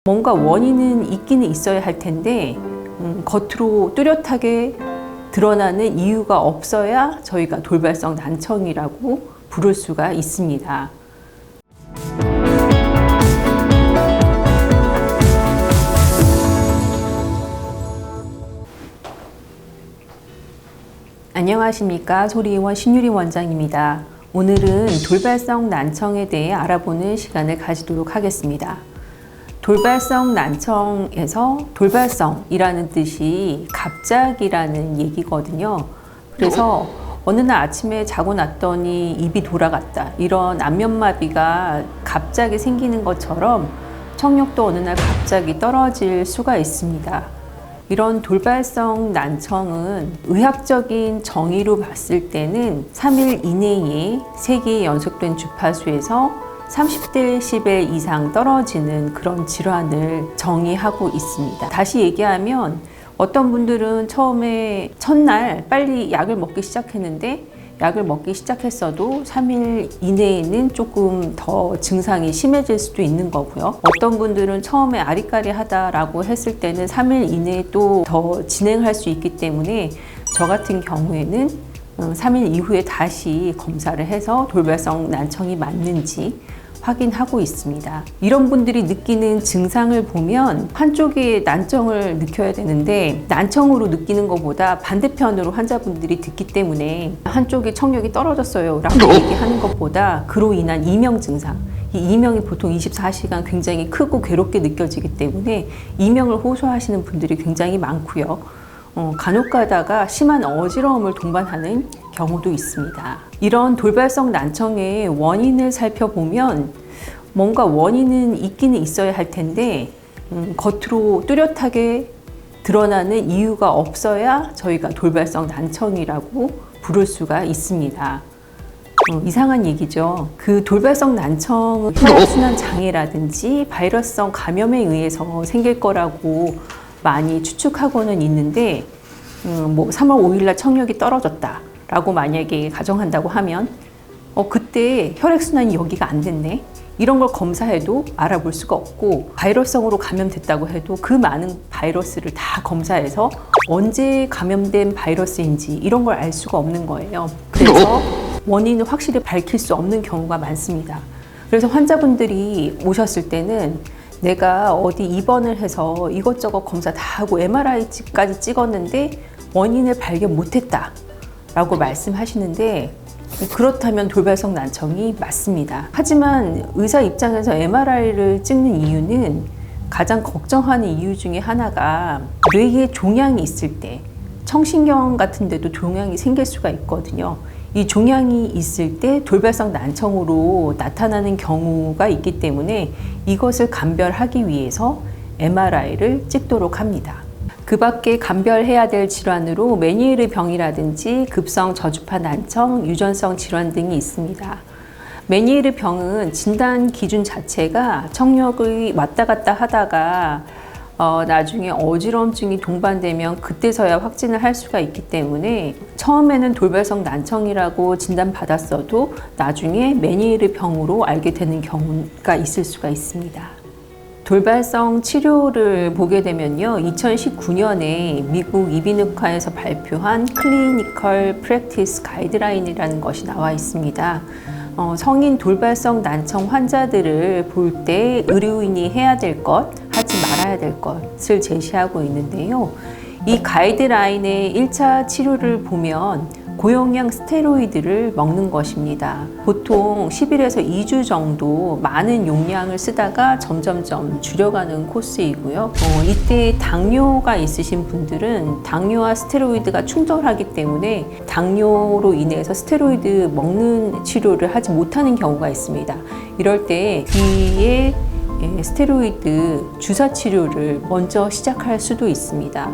뭔가 원인은 있기는 있어야 할 텐데 겉으로 뚜렷하게 드러나는 이유가 없어야 저희가 돌발성 난청이라고 부를 수가 있습니다. 안녕하십니까. 소리의원 신유리 원장입니다. 오늘은 돌발성 난청에 대해 알아보는 시간을 가지도록 하겠습니다. 돌발성 난청에서 돌발성이라는 뜻이 갑작이라는 얘기거든요. 그래서 어느 날 아침에 자고 났더니 입이 돌아갔다, 이런 안면마비가 갑자기 생기는 것처럼 청력도 어느 날 갑자기 떨어질 수가 있습니다. 이런 돌발성 난청은 의학적인 정의로 봤을 때는 3일 이내에 3개의 연속된 주파수에서 30대10의 이상 떨어지는 그런 질환을 정의하고 있습니다. 다시 얘기하면 어떤 분들은 처음에 첫날 빨리 약을 먹기 시작했는데 약을 먹기 시작했어도 3일 이내에는 조금 더 증상이 심해질 수도 있는 거고요. 어떤 분들은 처음에 아리까리하다라고 했을 때는 3일 이내에 또 더 진행할 수 있기 때문에 저 같은 경우에는 3일 이후에 다시 검사를 해서 돌발성 난청이 맞는지 확인하고 있습니다. 이런 분들이 느끼는 증상을 보면 한쪽에 난청을 느껴야 되는데 난청으로 느끼는 것보다 반대편으로 환자분들이 듣기 때문에 한쪽에 청력이 떨어졌어요 라고 얘기하는 것보다 그로 인한 이명 증상, 이 이명이 보통 24시간 굉장히 크고 괴롭게 느껴지기 때문에 이명을 호소하시는 분들이 굉장히 많고요. 간혹 가다가 심한 어지러움을 동반하는 경우도 있습니다. 이런 돌발성 난청의 원인을 살펴보면 뭔가 원인은 있기는 있어야 할 텐데 겉으로 뚜렷하게 드러나는 이유가 없어야 저희가 돌발성 난청이라고 부를 수가 있습니다. 이상한 얘기죠. 그 돌발성 난청은 혈액순환 장애라든지 바이러스성 감염에 의해서 생길 거라고 많이 추측하고는 있는데 3월 5일날 청력이 떨어졌다 라고 만약에 가정한다고 하면 그때 혈액순환이 여기가 안 됐네, 이런 걸 검사해도 알아볼 수가 없고, 바이러스성으로 감염됐다고 해도 그 많은 바이러스를 다 검사해서 언제 감염된 바이러스인지 이런 걸 알 수가 없는 거예요. 그래서 원인을 확실히 밝힐 수 없는 경우가 많습니다. 그래서 환자분들이 오셨을 때는 내가 어디 입원을 해서 이것저것 검사 다 하고 MRI까지 찍었는데 원인을 발견 못했다 라고 말씀하시는데, 그렇다면 돌발성 난청이 맞습니다. 하지만 의사 입장에서 MRI를 찍는 이유는 가장 걱정하는 이유 중에 하나가 뇌에 종양이 있을 때, 청신경 같은 데도 종양이 생길 수가 있거든요. 이 종양이 있을 때 돌발성 난청으로 나타나는 경우가 있기 때문에 이것을 감별하기 위해서 MRI를 찍도록 합니다. 그 밖에 감별해야 될 질환으로 메니에르 병이라든지 급성 저주파 난청, 유전성 질환 등이 있습니다. 메니에르 병은 진단 기준 자체가 청력이 왔다 갔다 하다가 나중에 어지러움증이 동반되면 그때서야 확진을 할 수가 있기 때문에 처음에는 돌발성 난청이라고 진단받았어도 나중에 메니에르 병으로 알게 되는 경우가 있을 수가 있습니다. 돌발성 치료를 보게 되면요, 2019년에 미국 이비인후과에서 발표한 클리니컬 프랙티스 가이드라인이라는 것이 나와 있습니다. 성인 돌발성 난청 환자들을 볼 때 의료인이 해야 될 것, 하지 말아야 될 것을 제시하고 있는데요. 이 가이드라인의 1차 치료를 보면 고용량 스테로이드를 먹는 것입니다. 보통 10일에서 2주 정도 많은 용량을 쓰다가 점점점 줄여가는 코스이고요. 이때 당뇨가 있으신 분들은 당뇨와 스테로이드가 충돌하기 때문에 당뇨로 인해서 스테로이드 먹는 치료를 하지 못하는 경우가 있습니다. 이럴 때 귀에 스테로이드 주사 치료를 먼저 시작할 수도 있습니다.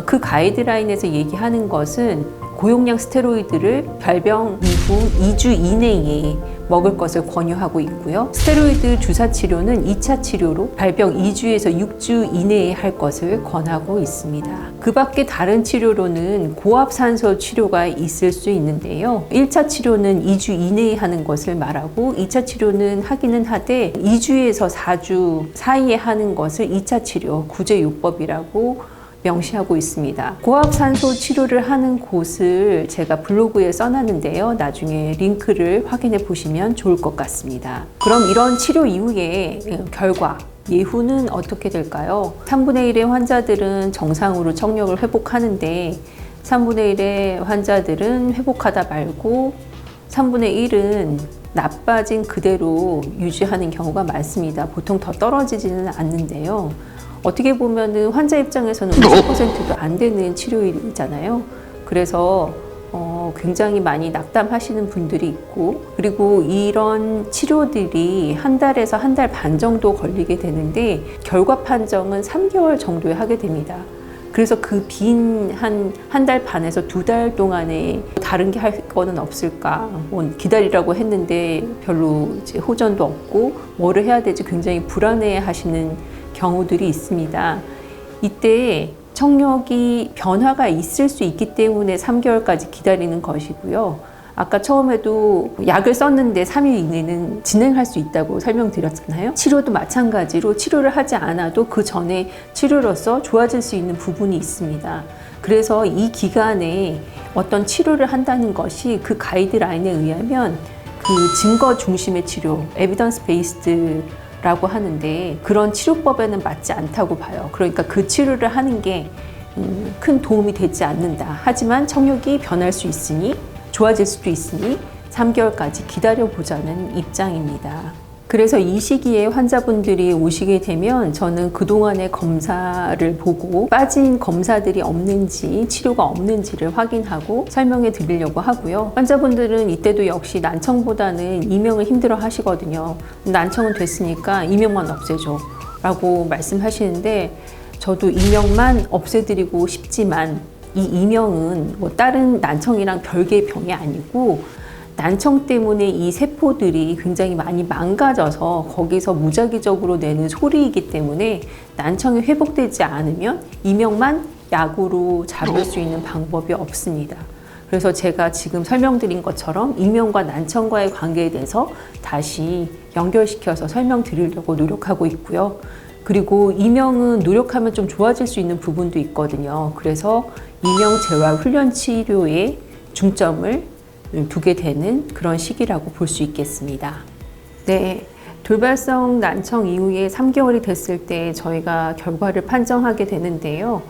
그 가이드라인에서 얘기하는 것은 고용량 스테로이드를 발병 이후 2주 이내에 먹을 것을 권유하고 있고요. 스테로이드 주사 치료는 2차 치료로 발병 2주에서 6주 이내에 할 것을 권하고 있습니다. 그 밖에 다른 치료로는 고압산소 치료가 있을 수 있는데요. 1차 치료는 2주 이내에 하는 것을 말하고 2차 치료는 하기는 하되 2주에서 4주 사이에 하는 것을 2차 치료, 구제요법이라고 명시하고 있습니다. 고압산소 치료를 하는 곳을 제가 블로그에 써놨는데요. 나중에 링크를 확인해 보시면 좋을 것 같습니다. 그럼 이런 치료 이후에 결과, 예후는 어떻게 될까요? 3분의 1의 환자들은 정상으로 청력을 회복하는데 3분의 1의 환자들은 회복하다 말고 3분의 1은 나빠진 그대로 유지하는 경우가 많습니다. 보통 더 떨어지지는 않는데요. 어떻게 보면은 환자 입장에서는 50%도 안 되는 치료이잖아요. 그래서 굉장히 많이 낙담하시는 분들이 있고, 그리고 이런 치료들이 한 달에서 한 달 반 정도 걸리게 되는데 결과 판정은 3개월 정도에 하게 됩니다. 그래서 그 빈 한 달 반에서 2달 동안에 다른 게 할 거는 없을까? 뭐 기다리라고 했는데 별로 이제 호전도 없고 뭐를 해야 될지 굉장히 불안해 하시는 경우들이 있습니다. 이때 청력이 변화가 있을 수 있기 때문에 3개월까지 기다리는 것이고요. 아까 처음에도 약을 썼는데 3일 이내는 진행할 수 있다고 설명드렸잖아요. 치료도 마찬가지로 치료를 하지 않아도 그 전에 치료로서 좋아질 수 있는 부분이 있습니다. 그래서 이 기간에 어떤 치료를 한다는 것이 그 가이드라인에 의하면 그 증거 중심의 치료, 에비던스 베이스드 라고 하는데 그런 치료법에는 맞지 않다고 봐요. 그러니까 그 치료를 하는 게 큰 도움이 되지 않는다. 하지만 청력이 변할 수 있으니, 좋아질 수도 있으니 3개월까지 기다려보자는 입장입니다. 그래서 이 시기에 환자분들이 오시게 되면 저는 그동안의 검사를 보고 빠진 검사들이 없는지, 치료가 없는지를 확인하고 설명해 드리려고 하고요. 환자분들은 이때도 역시 난청보다는 이명을 힘들어 하시거든요. 난청은 됐으니까 이명만 없애줘 라고 말씀하시는데 저도 이명만 없애드리고 싶지만 이 이명은 뭐 다른 난청이랑 별개의 병이 아니고 난청 때문에 이 세포들이 굉장히 많이 망가져서 거기서 무작위적으로 내는 소리이기 때문에 난청이 회복되지 않으면 이명만 약으로 잡을 수 있는 방법이 없습니다. 그래서 제가 지금 설명드린 것처럼 이명과 난청과의 관계에 대해서 다시 연결시켜서 설명드리려고 노력하고 있고요. 그리고 이명은 노력하면 좀 좋아질 수 있는 부분도 있거든요. 그래서 이명 재활 훈련 치료에 중점을 두게 되는 그런 시기라고 볼 수 있겠습니다. 네, 돌발성 난청 이후에 3개월이 됐을 때 저희가 결과를 판정하게 되는데요.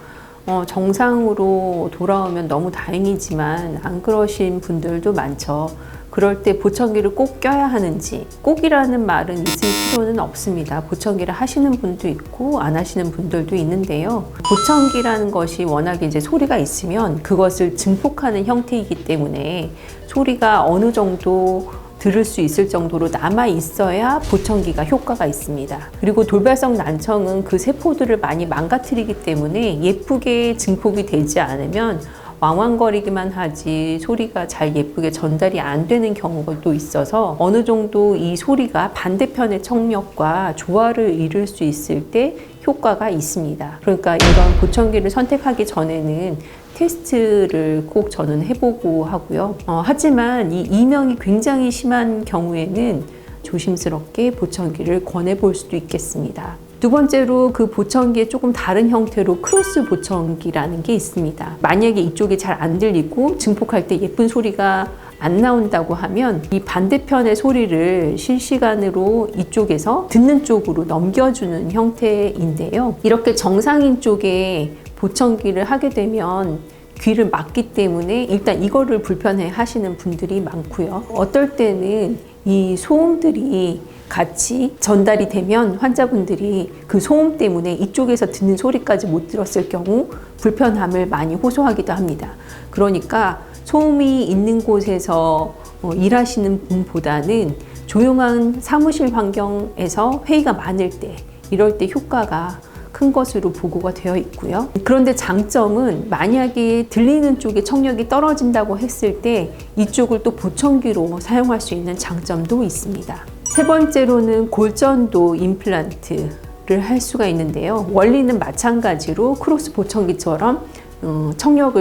정상으로 돌아오면 너무 다행이지만 안 그러신 분들도 많죠. 그럴 때 보청기를 꼭 껴야 하는지, 꼭이라는 말은 있을 필요는 없습니다. 보청기를 하시는 분도 있고 안 하시는 분들도 있는데요. 보청기라는 것이 워낙 이제 소리가 있으면 그것을 증폭하는 형태이기 때문에 소리가 어느 정도 들을 수 있을 정도로 남아 있어야 보청기가 효과가 있습니다. 그리고 돌발성 난청은 그 세포들을 많이 망가뜨리기 때문에 예쁘게 증폭이 되지 않으면 왕왕거리기만 하지 소리가 잘 예쁘게 전달이 안 되는 경우도 있어서 어느 정도 이 소리가 반대편의 청력과 조화를 이룰 수 있을 때 효과가 있습니다. 그러니까 이런 보청기를 선택하기 전에는 테스트를 꼭 저는 해보고 하고요. 하지만 이 이명이 굉장히 심한 경우에는 조심스럽게 보청기를 권해볼 수도 있겠습니다. 두 번째로 그 보청기에 조금 다른 형태로 크로스 보청기라는 게 있습니다. 만약에 이쪽이 잘 안 들리고 증폭할 때 예쁜 소리가 안 나온다고 하면 이 반대편의 소리를 실시간으로 이쪽에서 듣는 쪽으로 넘겨주는 형태인데요. 이렇게 정상인 쪽에 보청기를 하게 되면 귀를 막기 때문에 일단 이거를 불편해 하시는 분들이 많고요. 어떨 때는 이 소음들이 같이 전달이 되면 환자분들이 그 소음 때문에 이쪽에서 듣는 소리까지 못 들었을 경우 불편함을 많이 호소하기도 합니다. 그러니까 소음이 있는 곳에서 일하시는 분보다는 조용한 사무실 환경에서 회의가 많을 때, 이럴 때 효과가 큰 것으로 보고가 되어 있고요. 그런데 장점은 만약에 들리는 쪽에 청력이 떨어진다고 했을 때 이쪽을 또 보청기로 사용할 수 있는 장점도 있습니다. 세 번째로는 골전도 임플란트를 할 수가 있는데요. 원리는 마찬가지로 크로스 보청기처럼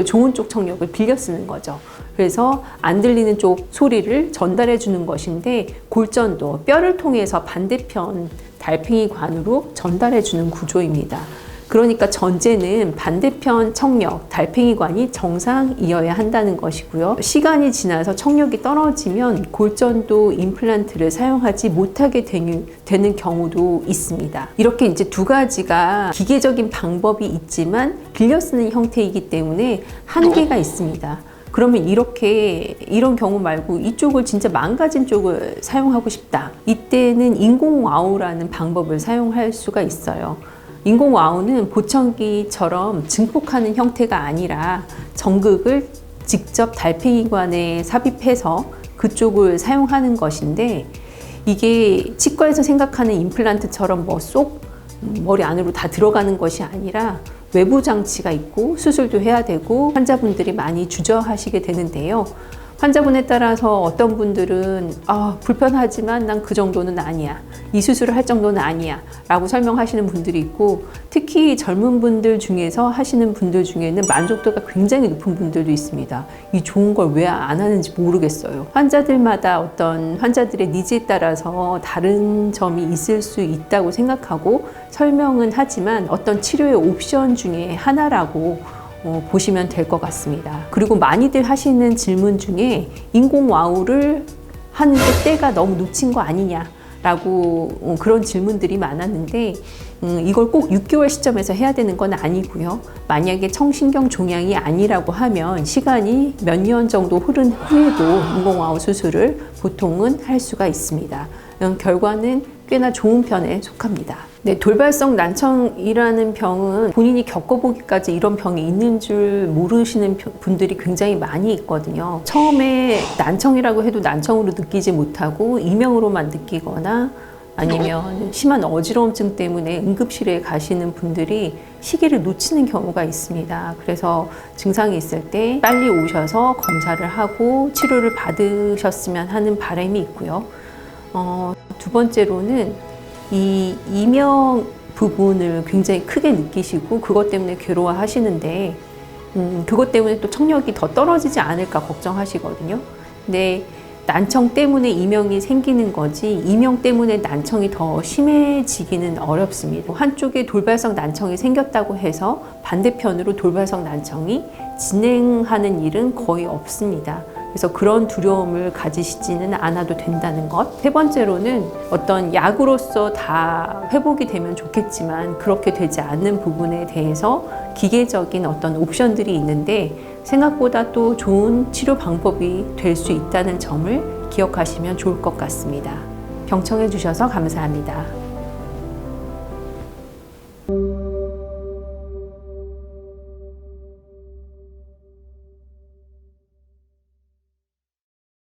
좋은 쪽 청력을 빌려 쓰는 거죠. 그래서 안 들리는 쪽 소리를 전달해 주는 것인데 골전도, 뼈를 통해서 반대편 달팽이관으로 전달해 주는 구조입니다. 그러니까 전제는 반대편 청력, 달팽이관이 정상이어야 한다는 것이고요. 시간이 지나서 청력이 떨어지면 골전도 임플란트를 사용하지 못하게 되는 경우도 있습니다. 이렇게 이제 두 가지가 기계적인 방법이 있지만 빌려 쓰는 형태이기 때문에 한계가 있습니다. 그러면 이런 경우 말고 이쪽을 진짜 망가진 쪽을 사용하고 싶다. 이때는 인공와우라는 방법을 사용할 수가 있어요. 인공와우는 보청기처럼 증폭하는 형태가 아니라 전극을 직접 달팽이관에 삽입해서 그쪽을 사용하는 것인데, 이게 치과에서 생각하는 임플란트처럼 쏙 머리 안으로 다 들어가는 것이 아니라 외부 장치가 있고 수술도 해야 되고 환자분들이 많이 주저하시게 되는데요. 환자분에 따라서 어떤 분들은 불편하지만 난 그 정도는 아니야, 이 수술을 할 정도는 아니야 라고 설명하시는 분들이 있고, 특히 젊은 분들 중에서 하시는 분들 중에는 만족도가 굉장히 높은 분들도 있습니다. 이 좋은 걸 왜 안 하는지 모르겠어요. 환자들마다 어떤 환자들의 니즈에 따라서 다른 점이 있을 수 있다고 생각하고 설명은 하지만 어떤 치료의 옵션 중에 하나라고 보시면 될 것 같습니다. 그리고 많이들 하시는 질문 중에 인공와우를 하는데 때가 너무 놓친 거 아니냐라고 그런 질문들이 많았는데, 이걸 꼭 6개월 시점에서 해야 되는 건 아니고요. 만약에 청신경 종양이 아니라고 하면 시간이 몇 년 정도 흐른 후에도 인공와우 수술을 보통은 할 수가 있습니다. 결과는 꽤나 좋은 편에 속합니다. 네, 돌발성 난청이라는 병은 본인이 겪어보기까지 이런 병이 있는 줄 모르시는 분들이 굉장히 많이 있거든요. 처음에 난청이라고 해도 난청으로 느끼지 못하고 이명으로만 느끼거나 아니면 심한 어지러움증 때문에 응급실에 가시는 분들이 시기를 놓치는 경우가 있습니다. 그래서 증상이 있을 때 빨리 오셔서 검사를 하고 치료를 받으셨으면 하는 바람이 있고요. 두 번째로는 이 이명 부분을 굉장히 크게 느끼시고 그것 때문에 괴로워하시는데, 그것 때문에 또 청력이 더 떨어지지 않을까 걱정하시거든요. 근데 난청 때문에 이명이 생기는 거지 이명 때문에 난청이 더 심해지기는 어렵습니다. 한쪽에 돌발성 난청이 생겼다고 해서 반대편으로 돌발성 난청이 진행하는 일은 거의 없습니다. 그래서 그런 두려움을 가지시지는 않아도 된다는 것. 세 번째로는 어떤 약으로서 다 회복이 되면 좋겠지만 그렇게 되지 않는 부분에 대해서 기계적인 어떤 옵션들이 있는데 생각보다 또 좋은 치료 방법이 될 수 있다는 점을 기억하시면 좋을 것 같습니다. 경청해 주셔서 감사합니다.